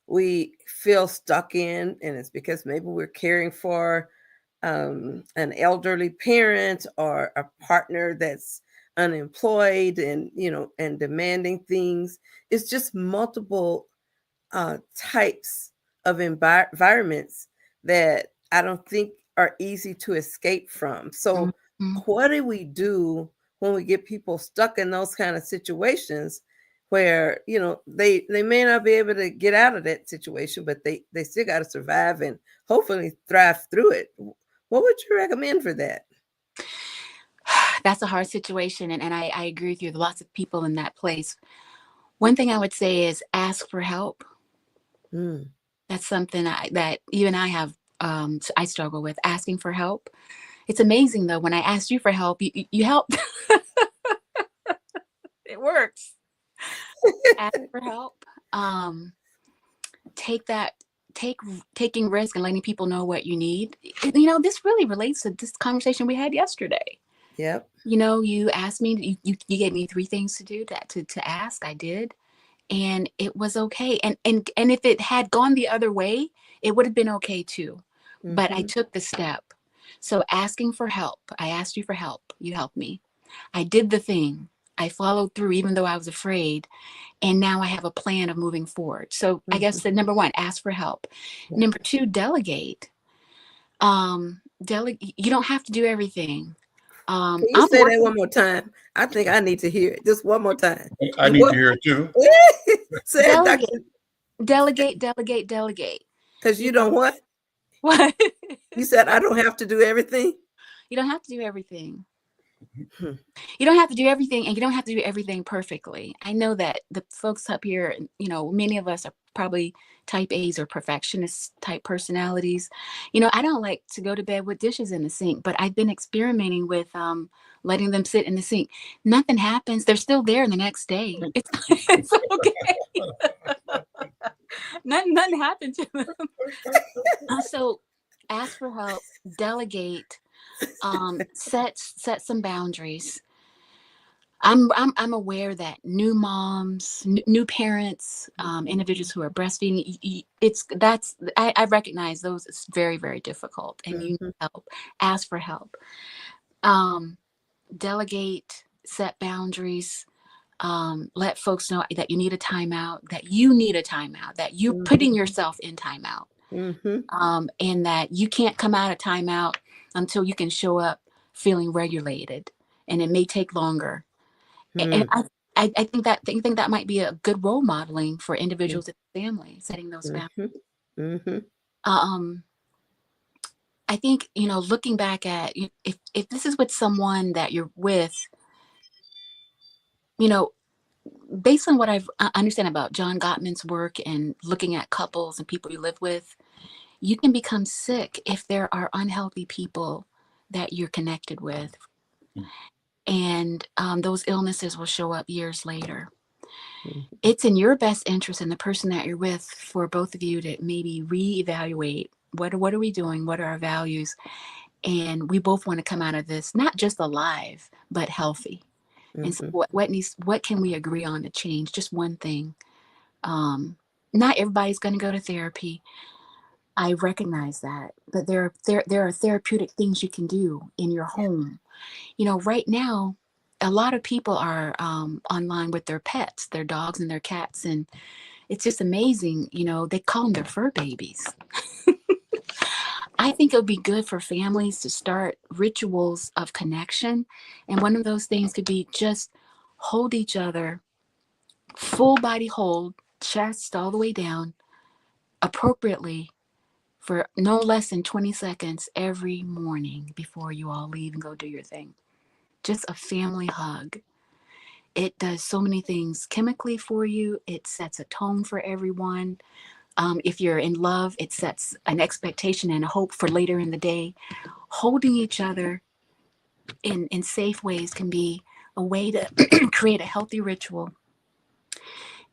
we feel stuck in, and it's because maybe we're caring for an elderly parent or a partner that's unemployed and and demanding things. It's just multiple types of environments that I don't think are easy to escape from. So what do we do when we get people stuck in those kind of situations where they may not be able to get out of that situation, but they still got to survive and hopefully thrive through it? What would you recommend for that? That's a hard situation, and I agree with you. There's lots of people in that place. One thing I would say is ask for help. That's something that even I have. I struggle with asking for help. It's amazing though. When I asked you for help, you helped. It works. Ask for help. Taking risk and letting people know what you need. This really relates to this conversation we had yesterday. Yep. You asked me. You gave me 3 things to do. To ask. I did. And it was okay. And if it had gone the other way, it would have been okay too. But I took the step. So asking for help. I asked you for help. You helped me. I did the thing. I followed through even though I was afraid. And now I have a plan of moving forward. So I guess the number 1, ask for help. Yeah. Number 2, delegate. You don't have to do everything. Can you say that one more time? I think I need to hear it. Just one more time. I need to hear it too. Say delegate. Delegate. Because you don't what? What? You said I don't have to do everything? You don't have to do everything. You don't have to do everything, and you don't have to do everything perfectly. I know that the folks up here, many of us are probably type A's or perfectionist type personalities. I don't like to go to bed with dishes in the sink, but I've been experimenting with letting them sit in the sink. Nothing happens. They're still there the next day. It's okay. Nothing happened to them. So ask for help, delegate, set some boundaries. I'm aware that new moms, new parents, individuals who are breastfeeding, I recognize those. It's very, very difficult, and you need help. Ask for help. Delegate, set boundaries. Let folks know that you need a timeout, that you're putting yourself in timeout, and that you can't come out of timeout until you can show up feeling regulated, and it may take longer. And I think that might be a good role modeling for individuals and families, setting those boundaries. I think, looking back at, if this is with someone that you're with, based on what I understand about John Gottman's work and looking at couples and people you live with, you can become sick if there are unhealthy people that you're connected with. And those illnesses will show up years later. It's in your best interest and the person that you're with for both of you to maybe reevaluate what are we doing? What are our values? And we both want to come out of this, not just alive, but healthy. And so Mm-hmm. what can we agree on to change? Just one thing. Not everybody's going to go to therapy. I recognize that, but there are therapeutic things you can do in your home. Right now, a lot of people are online with their pets, their dogs and their cats, and it's just amazing. They call them their fur babies. I think it would be good for families to start rituals of connection, and one of those things could be just hold each other, full body hold, chest all the way down, appropriately for no less than 20 seconds every morning before you all leave and go do your thing. Just a family hug. It does so many things chemically for you. It sets a tone for everyone. If you're in love, it sets an expectation and a hope for later in the day. Holding each other in safe ways can be a way to create a healthy ritual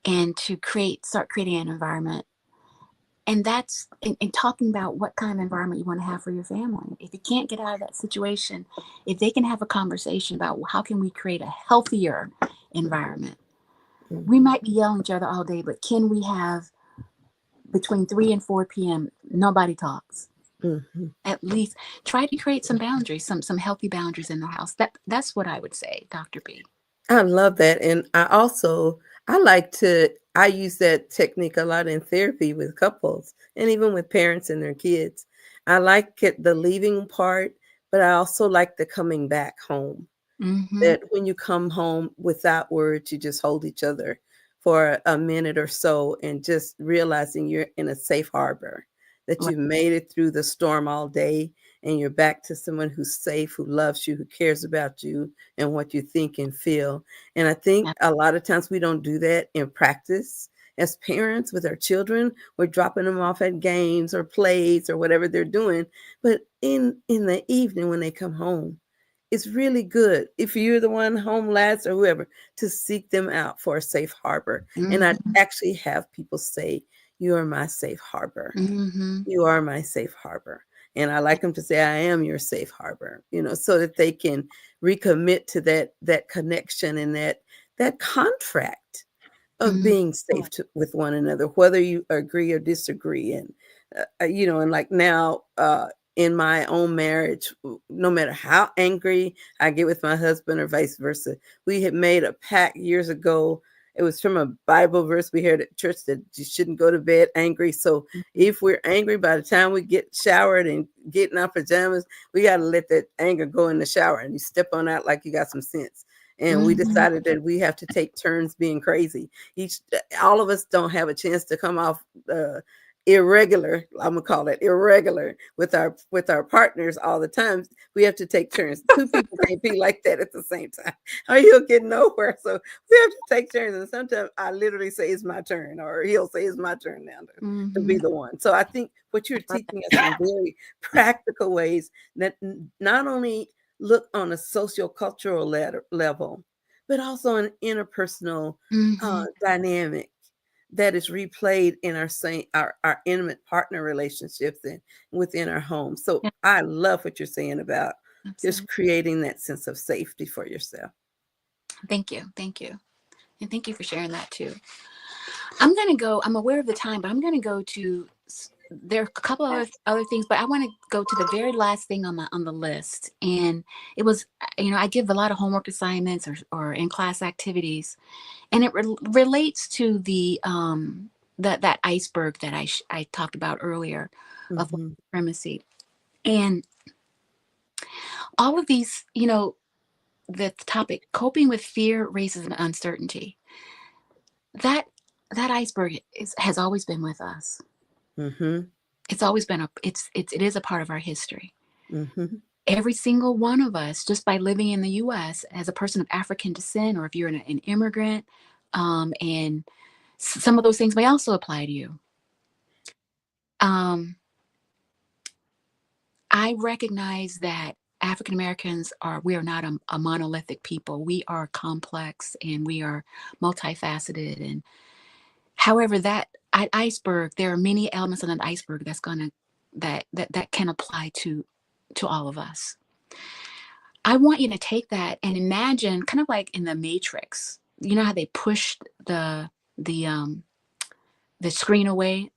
and to start creating an environment. And that's in talking about what kind of environment you want to have for your family. If you can't get out of that situation, if they can have a conversation about how can we create a healthier environment. We might be yelling at each other all day, but can we have between 3 and 4 p.m. nobody talks? Mm-hmm. At least try to create some boundaries, some healthy boundaries in the house. That's what I would say, Dr. B. I love that. And I use that technique a lot in therapy with couples and even with parents and their kids. I like the leaving part, but I also like the coming back home. Mm-hmm. That when you come home without words, you just hold each other for a minute or so and just realizing you're in a safe harbor, that Right. you've made it through the storm all day and you're back to someone who's safe, who loves you, who cares about you and what you think and feel. And I think a lot of times we don't do that in practice as parents with our children. We're dropping them off at games or plays or whatever they're doing. But in the evening when they come home, it's really good if you're the one home last or whoever to seek them out for a safe harbor. Mm-hmm. And I actually have people say, "You are my safe harbor. Mm-hmm. You are my safe harbor." And I like them to say, "I am your safe harbor," so that they can recommit to that connection and that contract of being safe with one another, whether you agree or disagree. And and like now, in my own marriage, no matter how angry I get with my husband or vice versa, we had made a pact years ago. It was from a Bible verse we heard at church that you shouldn't go to bed angry. So if we're angry, by the time we get showered and get in our pajamas, we got to let that anger go in the shower and you step on out like you got some sense. And we decided that we have to take turns being crazy. All of us don't have a chance to come off irregular. I'm gonna call it irregular with our partners all the time. We have to take turns. Two people can't be like that at the same time, or you'll get nowhere. So we have to take turns. And sometimes I literally say it's my turn, or he'll say it's my turn now to be the one. So I think what you're teaching us in very practical ways that not only look on a socio-cultural level, but also an interpersonal dynamic that is replayed in our intimate partner relationships and within our home. So I love what you're saying about just creating that sense of safety for yourself. Thank you. And thank you for sharing that too. I'm aware of the time, but I'm going to go to, there are a couple of other things, but I want to go to the very last thing on the list. And it was, I give a lot of homework assignments or in-class activities, and it relates to the, that iceberg that I talked about earlier of white supremacy. And all of these, the topic, coping with fear, racism, and uncertainty, that iceberg has always been with us. It's always been it is a part of our history. Every single one of us, just by living in the U.S. as a person of African descent, or if you're an immigrant, and some of those things may also apply to you. I recognize that African Americans we are not a monolithic people. We are complex and we are multifaceted. And however, that iceberg, there are many elements on that iceberg that can apply to all of us. I want you to take that and imagine, kind of like in the Matrix. You know how they pushed the screen away,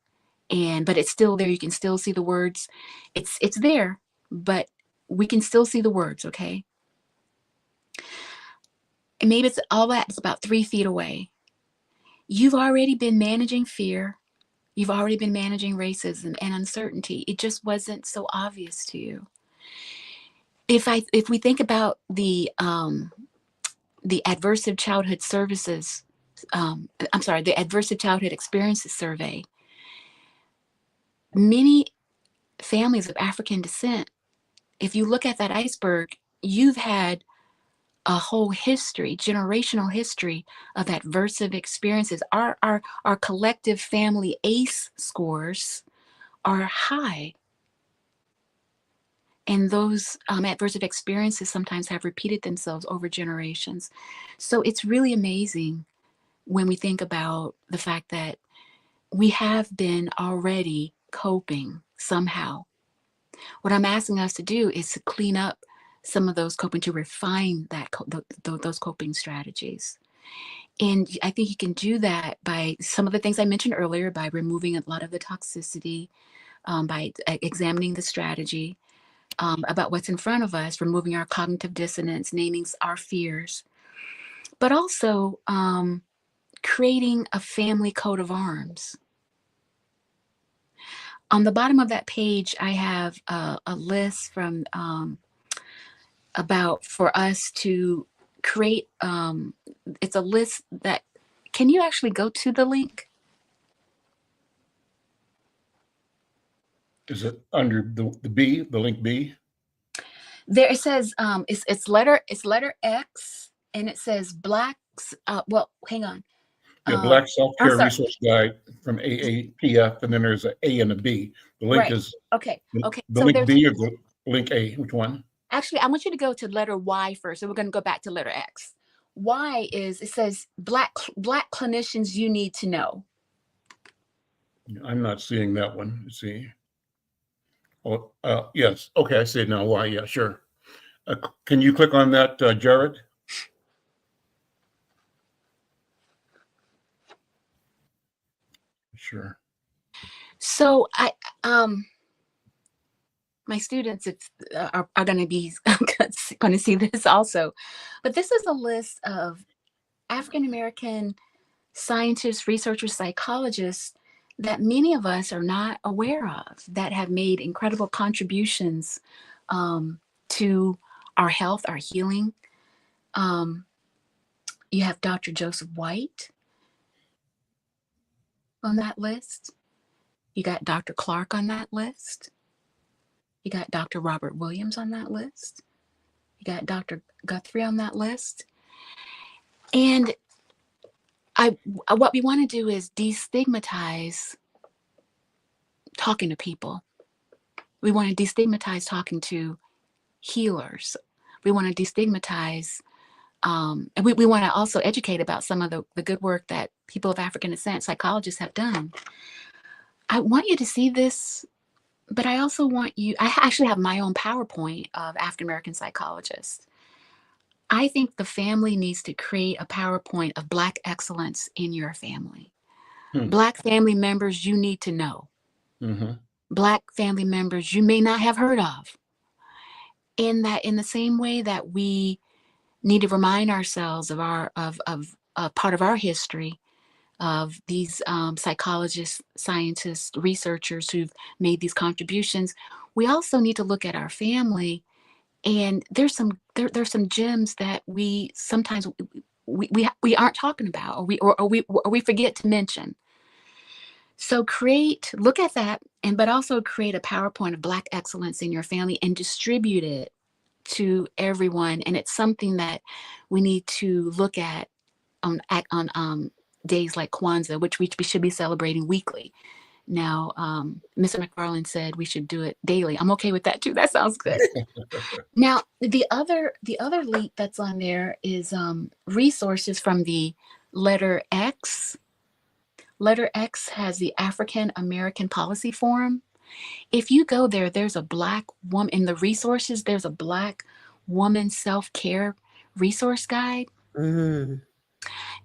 but it's still there. You can still see the words. It's there, but we can still see the words. Okay, and maybe it's all that. It's about 3 feet away. You've already been managing fear. You've already been managing racism and uncertainty. It just wasn't so obvious to you. If we think about the Adversive Childhood Services, the Adversive Childhood Experiences Survey, many families of African descent, if you look at that iceberg, you've had a whole history, generational history of adversive experiences. Our collective family ACE scores are high. And those adversive experiences sometimes have repeated themselves over generations. So it's really amazing when we think about the fact that we have been already coping somehow. What I'm asking us to do is to clean up some of those coping, to refine those coping strategies. And I think you can do that by some of the things I mentioned earlier, by removing a lot of the toxicity, by examining the strategy about what's in front of us, removing our cognitive dissonance, naming our fears, but also creating a family coat of arms. On the bottom of that page, I have a list from about for us to create. It's a list that, can you actually go to the link? Is it under the B, the link B? There it says it's letter X, and it says Blacks. Well, hang on. Yeah, Black Self-Care sorry. Resource Guide from AAPF, and then there's an A and a B. The link Right. is Okay. The So link there's B or the link A? Which one? actually, I want you to go to letter Y first, so we're going to go back to letter X. Y is, it says Black clinicians you need to know. I'm not seeing that one. Let's see. Oh, yes. Okay, I see it now. Why? Yeah, sure. Can you click on that, Jared? Sure. So my students are going to be going to see this also, but this is a list of African American scientists, researchers, psychologists that many of us are not aware of, that have made incredible contributions to our health, our healing. You have Dr. Joseph White on that list. You got Dr. Clark on that list. You got Dr. Robert Williams on that list. You got Dr. Guthrie on that list. And what we want to do is destigmatize talking to people. We want to destigmatize talking to healers. We want to destigmatize, and we want to also educate about some of the good work that people of African descent, psychologists, have done. I want you to see this, but I also want you, I actually have my own PowerPoint of African American psychologists. I think the family needs to create a PowerPoint of Black excellence in your family. Black family members you need to know. Mm-hmm. Black family members you may not have heard of. In the same way that we need to remind ourselves of part of our history of these psychologists, scientists, researchers who've made these contributions, we also need to look at our family. And there's some gems that we sometimes we aren't talking about, or we forget to mention. So look at that, but also create a PowerPoint of Black excellence in your family and distribute it to everyone. And it's something that we need to look at on days like Kwanzaa, which we should be celebrating weekly. Now, Mr. McFarlane said we should do it daily. I'm okay with that too. That sounds good. Now, the other link that's on there is resources from the letter X. Letter X has the African American Policy Forum. If you go there, there's a Black woman in the resources. There's a Black Woman Self-Care Resource Guide. Mm.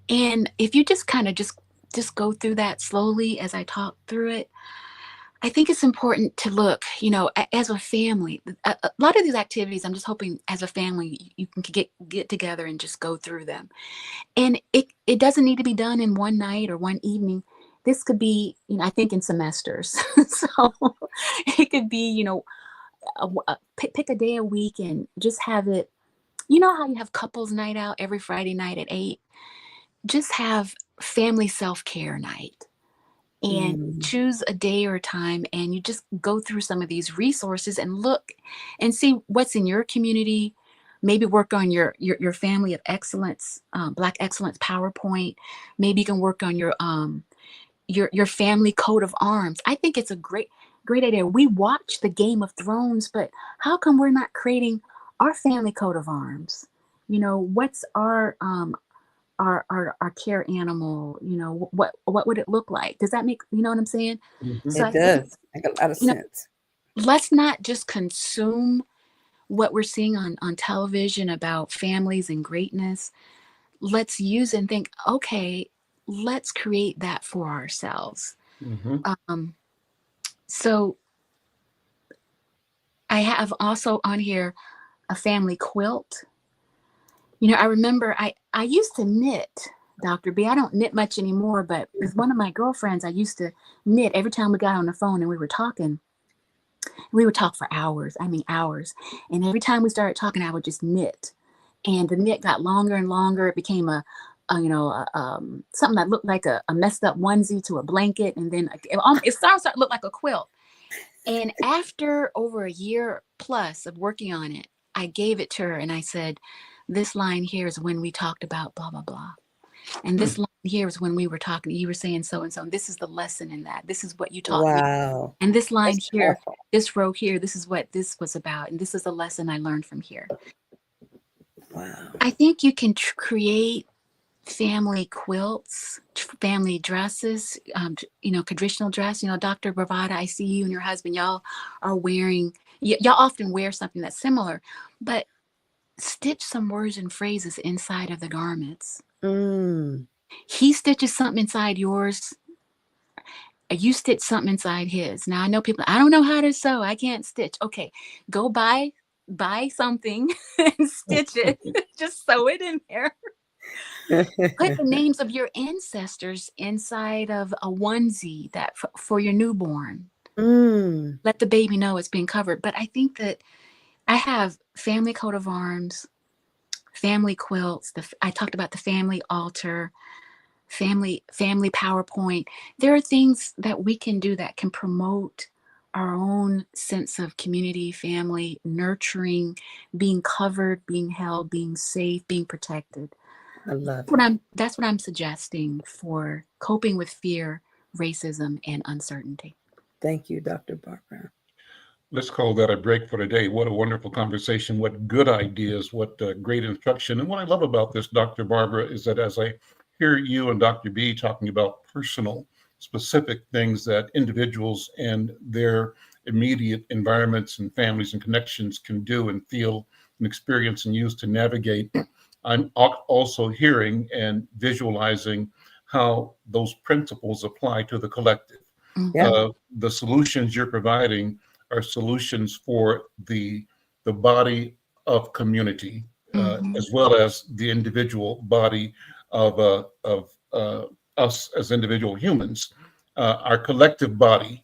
And if you just kind of just go through that slowly as I talk through it, I think it's important to look, as a family. A lot of these activities, I'm just hoping as a family you can get together and just go through them. And it doesn't need to be done in one night or one evening. This could be, I think in semesters. So it could be, pick a day a week and just have it. You know how you have couples night out every Friday night at 8? Just have family self-care night and Mm. choose a day or a time, and you just go through some of these resources and look and see what's in your community. Maybe work on your family of excellence, Black excellence PowerPoint. Maybe you can work on your family coat of arms. I think it's a great idea. We watch the Game of Thrones, but how come we're not creating our family coat of arms? What's our care animal? What would it look like? Does that make, what I'm saying? Mhm. So It I think, does make a lot of sense. let's not just consume what we're seeing on television about families and greatness. Let's use and think, okay, let's create that for ourselves. Mhm. So I have also on here a family quilt. I remember I used to knit, Dr. B. I don't knit much anymore, but with one of my girlfriends, I used to knit every time we got on the phone and we were talking. We would talk for hours. I mean, hours. And every time we started talking, I would just knit. And the knit got longer and longer. It became something that looked like a messed up onesie to a blanket. And then it started to look like a quilt. And after over a year plus of working on it, I gave it to her and I said, this line here is when we talked about blah, blah, blah. And this line here is when we were talking, you were saying so and so. And this is the lesson in that. This is what you taught me. Wow. And this line That's here, powerful. this row here, this is what this was about. And this is the lesson I learned from here. Wow. I think you can create family quilts, family dresses, traditional dress. Dr. Bravada, I see you and your husband, y'all are wearing, y'all often wear something that's similar, but stitch some words and phrases inside of the garments. Mm. He stitches something inside yours. You stitch something inside his. Now I know people, I don't know how to sew. I can't stitch. Okay, go buy something and stitch it. Just sew it in there. Put the names of your ancestors inside of a onesie that for your newborn. Mm. Let the baby know it's being covered. But I think that I have family coat of arms, family quilts. I talked about the family altar, family PowerPoint. There are things that we can do that can promote our own sense of community, family, nurturing, being covered, being held, being safe, being protected. I love it. That's what I'm suggesting for coping with fear, racism, and uncertainty. Thank you, Dr. Barbara. Let's call that a break for today. What a wonderful conversation. What good ideas. What great instruction. And what I love about this, Dr. Barbara, is that as I hear you and Dr. B talking about personal, specific things that individuals and their immediate environments and families and connections can do and feel and experience and use to navigate, I'm also hearing and visualizing how those principles apply to the collective. Yeah. The solutions you're providing are solutions for the body of community, as well as the individual body of us as individual humans. Our collective body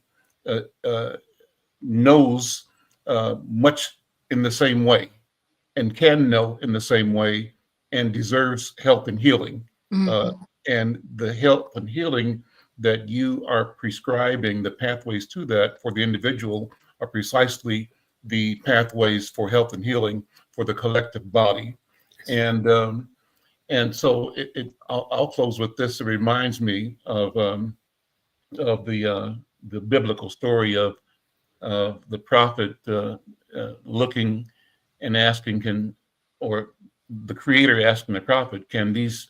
knows much in the same way and can know in the same way and deserves health and healing. And the health and healing that you are prescribing, the pathways to that for the individual are precisely the pathways for health and healing for the collective body. And so I'll close with this. It reminds me of the biblical story of the prophet looking and asking, or the creator asking the prophet, can these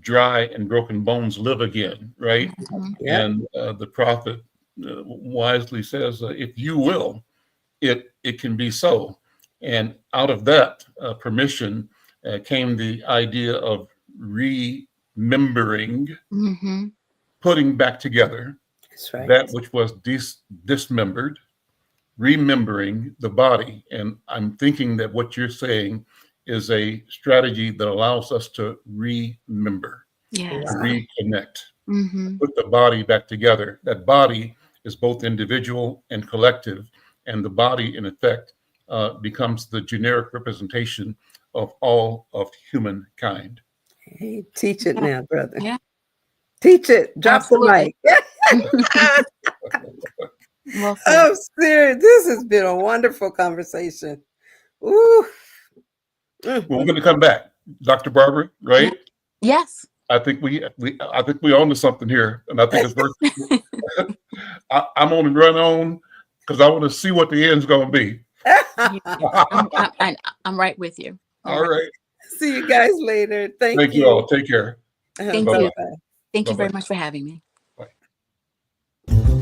dry and broken bones live again, right? Yeah. And the prophet wisely says, if you will, it can be so. And out of that permission came the idea of remembering, putting back together That's right. that which was dismembered, remembering the body. And I'm thinking that what you're saying is a strategy that allows us to remember, Yes. reconnect, put the body back together. That body is both individual and collective, and the body, in effect, becomes the generic representation of all of humankind. Hey, teach it now, brother. Yeah. Teach it. Drop Absolutely. the mic. Well said. I'm serious. This has been a wonderful conversation. Ooh. Well, we're going to come back, Dr. Barbara, right? Yes. I think we own to something here, and I think it's worth. I'm on the run on because I want to see what the end's going to be. I'm right with you. All right. See you guys later. Thank you. You all. Take care. Thank Bye-bye. you. Thank you very Bye-bye. much for having me. Bye.